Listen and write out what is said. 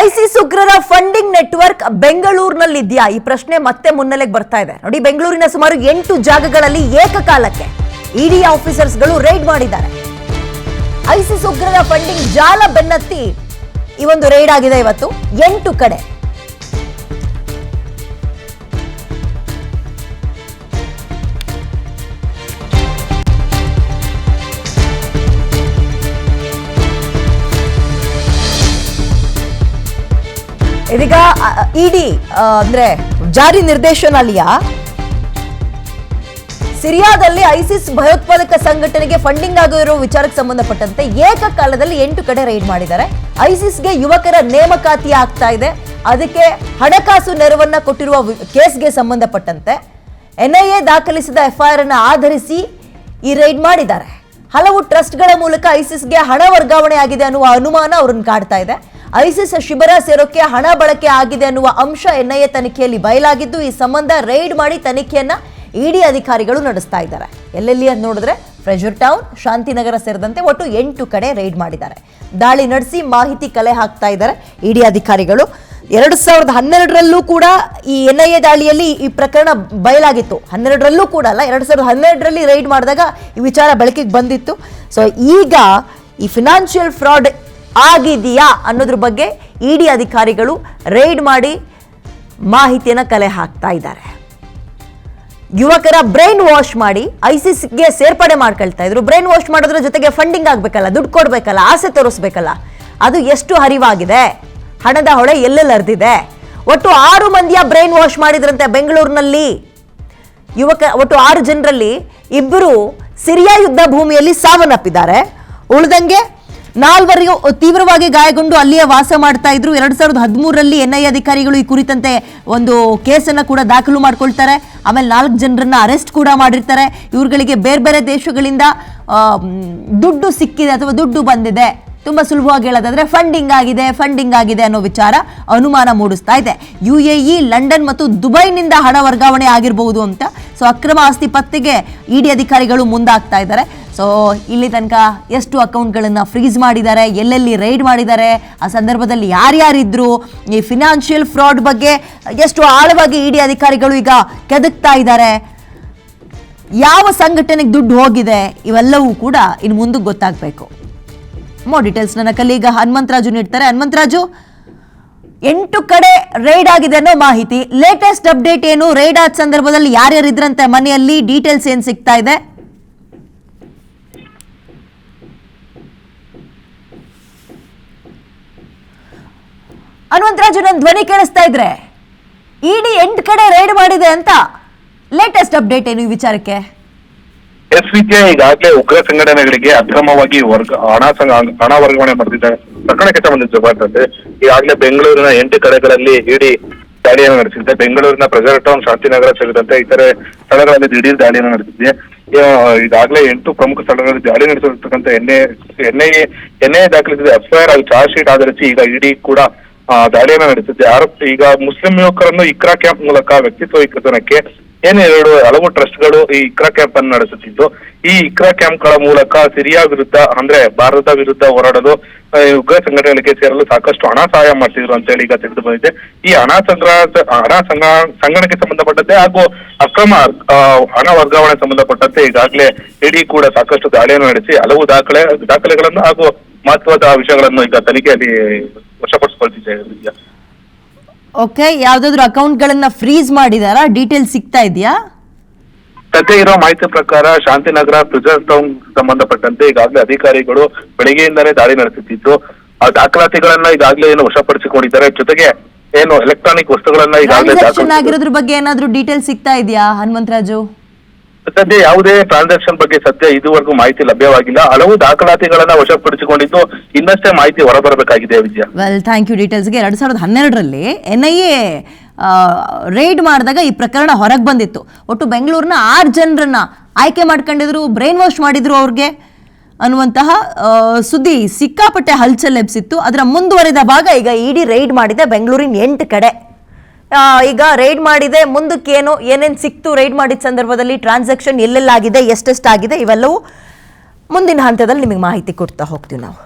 ISIS ಉಗ್ರರ funding network ಬೆಂಗಳೂರಿನಲ್ಲಿದೆಯಾ? ಈ ಪ್ರಶ್ನೆ ಮತ್ತೆ ಮುನ್ನೆಲೆಗೆ ಬರ್ತಾ ಇದೆ. ನೋಡಿ, ಬೆಂಗಳೂರಿನ ಸುಮಾರು 8 ಜಾಗಗಳಲ್ಲಿ ಏಕಕಾಲಕ್ಕೆ ಇಡಿ ಆಫೀಸರ್ಸ್ಗಳು ರೈಡ್ ಮಾಡಿದ್ದಾರೆ. ಐಸಿಸ್ ಉಗ್ರರ ಫಂಡಿಂಗ್ ಜಾಲ ಬೆನ್ನತ್ತಿ ಈ ಒಂದು ರೈಡ್ ಆಗಿದೆ ಇವತ್ತು 8 ಕಡೆ. ಇದೀಗ ಇಡಿ ಅಂದ್ರೆ ಜಾರಿ ನಿರ್ದೇಶನಾಲಯ ಸಿರಿಯಾದಲ್ಲಿ ಐಸಿಸ್ ಭಯೋತ್ಪಾದಕ ಸಂಘಟನೆಗೆ ಫಂಡಿಂಗ್ ಆಗಿರೋ ವಿಚಾರಕ್ಕೆ ಸಂಬಂಧಪಟ್ಟಂತೆ ಏಕಕಾಲದಲ್ಲಿ 8 ಕಡೆ ರೈಡ್ ಮಾಡಿದ್ದಾರೆ. ಐಸಿಸ್ಗೆ ಯುವಕರ ನೇಮಕಾತಿ ಆಗ್ತಾ ಇದೆ. ಅದಕ್ಕೆ ಹಣಕಾಸು ನೆರವನ್ನ ಕೊಟ್ಟಿರುವ ಕೇಸ್ಗೆ ಸಂಬಂಧಪಟ್ಟಂತೆ ಎನ್ಐಎ ದಾಖಲಿಸಿದ ಎಫ್ಐಆರ್ ಅನ್ನು ಆಧರಿಸಿ ಈ ರೈಡ್ ಮಾಡಿದ್ದಾರೆ. ಹಲವು ಟ್ರಸ್ಟ್ಗಳ ಮೂಲಕ ಐಸಿಸ್ಗೆ ಹಣ ವರ್ಗಾವಣೆ ಆಗಿದೆ ಅನ್ನುವ ಅನುಮಾನ ಅವರನ್ನು ಕಾಡ್ತಾ ಇದೆ. ಐಸಿಸ್ ಶಿಬಿರ ಸೇರೋಕೆ ಹಣ ಬಳಕೆ ಆಗಿದೆ ಅನ್ನುವ ಅಂಶ ಎನ್ಐಎ ತನಿಖೆಯಲ್ಲಿ ಬಯಲಾಗಿದ್ದು, ಈ ಸಂಬಂಧ ರೈಡ್ ಮಾಡಿ ತನಿಖೆಯನ್ನ ಇಡಿ ಅಧಿಕಾರಿಗಳು ನಡೆಸ್ತಾ ಇದ್ದಾರೆ. ಎಲ್ಲೆಲ್ಲಿ ಅಂತ ನೋಡಿದ್ರೆ ಫ್ರೆಜರ್ ಟೌನ್, ಶಾಂತಿನಗರ ಸೇರಿದಂತೆ ಒಟ್ಟು 8 ಕಡೆ ರೈಡ್ ಮಾಡಿದ್ದಾರೆ. ದಾಳಿ ನಡೆಸಿ ಮಾಹಿತಿ ಕಲೆ ಹಾಕ್ತಾ ಇದ್ದಾರೆ ಇಡಿ ಅಧಿಕಾರಿಗಳು. 2012ರಲ್ಲೂ ಕೂಡ ಈ ಎನ್ಐಎ ದಾಳಿಯಲ್ಲಿ ಈ ಪ್ರಕರಣ ಬಯಲಾಗಿತ್ತು. 12ರಲ್ಲೂ ಕೂಡ ಅಲ್ಲ, 2012ರಲ್ಲಿ ರೈಡ್ ಮಾಡಿದಾಗ ಈ ವಿಚಾರ ಬೆಳಕಿಗೆ ಬಂದಿತ್ತು. ಸೊ ಈಗ ಈ ಫಿನಾನ್ಷಿಯಲ್ ಫ್ರಾಡ್ ಆಗಿದೆಯಾ ಅನ್ನೋದ್ರ ಬಗ್ಗೆ ಇಡಿ ಅಧಿಕಾರಿಗಳು ರೈಡ್ ಮಾಡಿ ಮಾಹಿತಿಯನ್ನು ಕಲೆ ಹಾಕ್ತಾ ಇದ್ದಾರೆ. ಯುವಕರ ಬ್ರೈನ್ ವಾಶ್ ಮಾಡಿ ಐಸಿಸ್ಗೆ ಸೇರ್ಪಡೆ ಮಾಡ್ಕೊಳ್ತಾ ಇದ್ರು. ಬ್ರೈನ್ ವಾಶ್ ಮಾಡೋದ್ರ ಜೊತೆಗೆ ಫಂಡಿಂಗ್ ಆಗ್ಬೇಕಲ್ಲ, ದುಡ್ಡು ಕೊಡ್ಬೇಕಲ್ಲ, ಆಸೆ ತೋರಿಸ್ಬೇಕಲ್ಲ. ಅದು ಎಷ್ಟು ಹರಿವಾಗಿದೆ, ಹಣದ ಹೊಳೆ ಎಲ್ಲೆಲ್ಲಿ ಹರಿದಿದೆ. ಒಟ್ಟು 6 ಮಂದಿಯ ಬ್ರೈನ್ ವಾಶ್ ಮಾಡಿದ್ರಂತೆ ಬೆಂಗಳೂರಿನಲ್ಲಿ. ಒಟ್ಟು 6 ಜನರಲ್ಲಿ 2 ಸಿರಿಯಾ ಯುದ್ಧ ಭೂಮಿಯಲ್ಲಿ ಸಾವನ್ನಪ್ಪಿದ್ದಾರೆ. ಉಳಿದಂಗೆ 4 ತೀವ್ರವಾಗಿ ಗಾಯಗೊಂಡು ಅಲ್ಲಿಯೇ ವಾಸ ಮಾಡ್ತಾ ಇದ್ರು. 2013ರಲ್ಲಿ ಎನ್ಐಎ ಅಧಿಕಾರಿಗಳು ಈ ಕುರಿತಂತೆ ಒಂದು ಕೇಸನ್ನ ಕೂಡ ದಾಖಲು ಮಾಡ್ಕೊಳ್ತಾರೆ. ಆಮೇಲೆ 4 ಜನರನ್ನ ಅರೆಸ್ಟ್ ಕೂಡ ಮಾಡಿರ್ತಾರೆ. ಇವ್ರುಗಳಿಗೆ ಬೇರೆ ಬೇರೆ ದೇಶಗಳಿಂದ ದುಡ್ಡು ಸಿಕ್ಕಿದೆ ಅಥವಾ ದುಡ್ಡು ಬಂದಿದೆ. ತುಂಬಾ ಸುಲಭವಾಗಿ ಹೇಳೋದಾದ್ರೆ ಫಂಡಿಂಗ್ ಆಗಿದೆ ಅನ್ನೋ ವಿಚಾರ ಅನುಮಾನ ಮೂಡಿಸ್ತಾ ಇದೆ. UAE, ಲಂಡನ್ ಮತ್ತು ದುಬೈನಿಂದ ಹಣ ವರ್ಗಾವಣೆ ಆಗಿರಬಹುದು ಅಂತ. ಸೊ ಅಕ್ರಮ ಆಸ್ತಿ ಪತ್ತೆಗೆ ಇಡಿ ಅಧಿಕಾರಿಗಳು ಮುಂದಾಗ್ತಾ ಇದ್ದಾರೆ. ಸೊ ಇಲ್ಲಿ ತನಕ ಎಷ್ಟು ಅಕೌಂಟ್ಗಳನ್ನ ಫ್ರೀಸ್ ಮಾಡಿದ್ದಾರೆ, ಎಲ್ಲೆಲ್ಲಿ ರೈಡ್ ಮಾಡಿದ್ದಾರೆ, ಆ ಸಂದರ್ಭದಲ್ಲಿ ಯಾರ್ಯಾರಿದ್ರು, ಈ ಫಿನಾನ್ಷಿಯಲ್ ಫ್ರಾಡ್ ಬಗ್ಗೆ ಎಷ್ಟು ಆಳವಾಗಿ ಇಡಿ ಅಧಿಕಾರಿಗಳು ಈಗ ಕೆದಕ್ತಾ ಇದ್ದಾರೆ, ಯಾವ ಸಂಘಟನೆಗೆ ದುಡ್ಡು ಹೋಗಿದೆ, ಇವೆಲ್ಲವೂ ಕೂಡ ಇನ್ನು ಮುಂದಕ್ಕೆ ಗೊತ್ತಾಗಬೇಕು. ಮೋರ್ ಡೀಟೇಲ್ಸ್ ನನ್ನ ಕಲೀಗ ಹನುಮಂತರಾಜು ನೀಡ್ತಾರೆ. ಹನುಮಂತರಾಜು, 8 ಕಡೆ ರೈಡ್ ಆಗಿದೆ ಅನ್ನೋ ಮಾಹಿತಿ, ಲೇಟೆಸ್ಟ್ ಅಪ್ಡೇಟ್ ಏನು? ರೈಡ್ ಆದ ಸಂದರ್ಭದಲ್ಲಿ ಯಾರ್ಯಾರು ಇದ್ರಂತೆ ಮನೆಯಲ್ಲಿ, ಡೀಟೇಲ್ಸ್ ಏನ್ ಸಿಗ್ತಾ ಇದೆ? ಹನುಮಂತರಾಜು, ನನ್ನ ಧ್ವನಿ ಕೇಳಿಸ್ತಾ ಇದ್ರೆ? ಇಡಿ 8 ಕಡೆ ರೈಡ್ ಮಾಡಿದೆ ಅಂತ ಲೇಟೆಸ್ಟ್ ಅಪ್ಡೇಟ್ ಏನು ಈ ವಿಚಾರಕ್ಕೆ? ವಿದ್ಯಾ, ಈಗಾಗಲೇ ಉಗ್ರ ಸಂಘಟನೆಗಳಿಗೆ ಅಕ್ರಮವಾಗಿ ಹಣ ವರ್ಗಾವಣೆ ಮಾಡ್ತಿದ್ದಾರೆ ಪ್ರಕರಣಕ್ಕೆ ಸಂಬಂಧಿಸಿದಂತೆ ಈಗಾಗಲೇ ಬೆಂಗಳೂರಿನ 8 ಕಡೆಗಳಲ್ಲಿ ಇಡಿ ದಾಳಿಯನ್ನು ನಡೆಸಿದೆ. ಬೆಂಗಳೂರಿನ ಫ್ರೆಜರ್ ಟೌನ್, ಶಾಂತಿನಗರ ಸೇರಿದಂತೆ ಇತರೆ ಸ್ಥಳಗಳಲ್ಲಿ ದಿಢೀರ್ ದಾಳಿಯನ್ನು ನಡೆಸಿದೆ. ಈಗಾಗಲೇ 8 ಪ್ರಮುಖ ಸ್ಥಳಗಳಲ್ಲಿ ದಾಳಿ ನಡೆಸಿರ್ತಕ್ಕಂಥ ಎನ್ಐಎ ದಾಖಲಿಸಿದ ಎಫ್ಐಆರ್ ಚಾರ್ಜ್ ಶೀಟ್ ಆಧರಿಸಿ ಈಗ ಇಡಿ ಕೂಡ ದಾಳಿಯನ್ನು ನಡೆಸಿದೆ. ಈಗ ಮುಸ್ಲಿಂ ಯುವಕರನ್ನು ಇಕ್ರಾ ಕ್ಯಾಂಪ್ ಮೂಲಕ ವ್ಯಕ್ತಿತ್ವ ವಿಕಸನಕ್ಕೆ ಹಲವು ಟ್ರಸ್ಟ್ಗಳು ಈ ಇಕ್ರಾ ಕ್ಯಾಂಪ್ ಅನ್ನು ನಡೆಸುತ್ತಿದ್ದು, ಈ ಇಕ್ರಾ ಕ್ಯಾಂಪ್ಗಳ ಮೂಲಕ ಸಿರಿಯಾ ವಿರುದ್ಧ ಅಂದ್ರೆ ಭಾರತದ ವಿರುದ್ಧ ಹೋರಾಡಲು ಉಗ್ರ ಸಂಘಟನೆಗಳಿಗೆ ಸೇರಲು ಸಾಕಷ್ಟು ಹಣ ಸಹಾಯ ಮಾಡ್ತಿದ್ರು ಅಂತ ಹೇಳಿ ಈಗ ತಿಳಿದು ಬಂದಿದೆ. ಈ ಹಣ ಸಂಗ್ರಹಕ್ಕೆ ಸಂಬಂಧಪಟ್ಟಂತೆ ಹಾಗೂ ಅಕ್ರಮ ಹಣ ವರ್ಗಾವಣೆ ಸಂಬಂಧಪಟ್ಟಂತೆ ಈಗಾಗಲೇ ಇಡಿ ಕೂಡ ಸಾಕಷ್ಟು ದಾಳಿಯನ್ನು ನಡೆಸಿ ಹಲವು ದಾಖಲೆಗಳನ್ನು ಹಾಗೂ ಮಹತ್ವದ ವಿಷಯಗಳನ್ನು ಈಗ ತನಿಖೆಯಲ್ಲಿ ವಶಪಡಿಸಿಕೊಳ್ತಿದೆ. ಓಕೆ, ಯಾವ್ದಾದ್ರು ಅಕೌಂಟ್ಗಳನ್ನ ಫ್ರೀಸ್ ಮಾಡಿದಾರಾ? ಡೀಟೇಲ್ ಸಿಗ್ತಾ ಇದೆಯಾ? ಸದ್ಯ ಇರೋ ಮಾಹಿತಿ ಪ್ರಕಾರ ಶಾಂತಿನಗರ, ಫ್ರೆಜರ್ ಟೌನ್ ಸಂಬಂಧಪಟ್ಟಂತೆ ಈಗಾಗಲೇ ಅಧಿಕಾರಿಗಳು ಬೆಳಗ್ಗೆಯಿಂದಲೇ ದಾಳಿ ನಡೆಸುತ್ತಿದ್ದು, ಆ ದಾಖಲಾತಿಗಳನ್ನ ಈಗಾಗಲೇ ವಶಪಡಿಸಿಕೊಂಡಿದ್ದಾರೆ. ಜೊತೆಗೆ ಎಲೆಕ್ಟ್ರಾನಿಕ್ ವಸ್ತುಗಳನ್ನ ಈಗಾಗಲೇ ಆಗಿರೋದ್ರ ಬಗ್ಗೆ ಏನಾದ್ರು ಡೀಟೇಲ್ ಸಿಗ್ತಾ ಇದೆಯಾ ಹನುಮಂತರಾಜು? ಸದ್ಯ ಯಾವುದೇ ಟ್ರಾನ್ಸಾಕ್ಷನ್ ಬಗ್ಗೆ ಸದ್ಯ ಇದುವರೆಗೂ ಮಾಹಿತಿ ಲಭ್ಯವಾಗಿಲ್ಲ. ಹಲವು ದಾಖಲಾತಿಗಳನ್ನ ವಶಪಡಿಸಿಕೊಂಡಿದ್ದು ಇನ್ನಷ್ಟೇ ಮಾಹಿತಿ ಹೊರಬರಬೇಕಾಗಿದೆ. ವಿದ್ಯಾ, ವೆಲ್, ಥ್ಯಾಂಕ್ ಯು ಡೀಟೇಲ್ಸ್ಗೆ. 2012ರಲ್ಲಿ ಎನ್ಐಎ ರೈಡ್ ಮಾಡಿದಾಗ ಈ ಪ್ರಕರಣ ಹೊರಗೆ ಬಂದಿತ್ತು. ಒಟ್ಟು ಬೆಂಗಳೂರಿನ 6 ಜನರನ್ನ ಆಯ್ಕೆ ಮಾಡ್ಕೊಂಡಿದ್ರು, ಬ್ರೈನ್ ವಾಶ್ ಮಾಡಿದ್ರು ಅವ್ರಿಗೆ ಅನ್ನುವಂತಹ ಸುದ್ದಿ ಸಿಕ್ಕಾಪಟ್ಟೆ ಹಲ್ಚಲ್ ಎಬ್ಸಿತ್ತು. ಅದರ ಮುಂದುವರೆದ ಭಾಗ ಈಗ ಇಡಿ ರೈಡ್ ಮಾಡಿದೆ ಬೆಂಗಳೂರಿನ 8 ಕಡೆ. ಈಗ ರೈಡ್ ಮಾಡಿದೆ, ಮುಂದಕ್ಕೆ ಏನೇನು ಸಿಕ್ತು ರೈಡ್ ಮಾಡಿದ ಸಂದರ್ಭದಲ್ಲಿ, ಟ್ರಾನ್ಸಾಕ್ಷನ್ ಎಲ್ಲೆಲ್ಲಾಗಿದೆ, ಎಷ್ಟೆಷ್ಟಾಗಿದೆ, ಇವೆಲ್ಲವೂ ಮುಂದಿನ ಹಂತದಲ್ಲಿ ನಿಮಗೆ ಮಾಹಿತಿ ಕೊಡ್ತಾ ಹೋಗ್ತೀವಿ ನಾವು.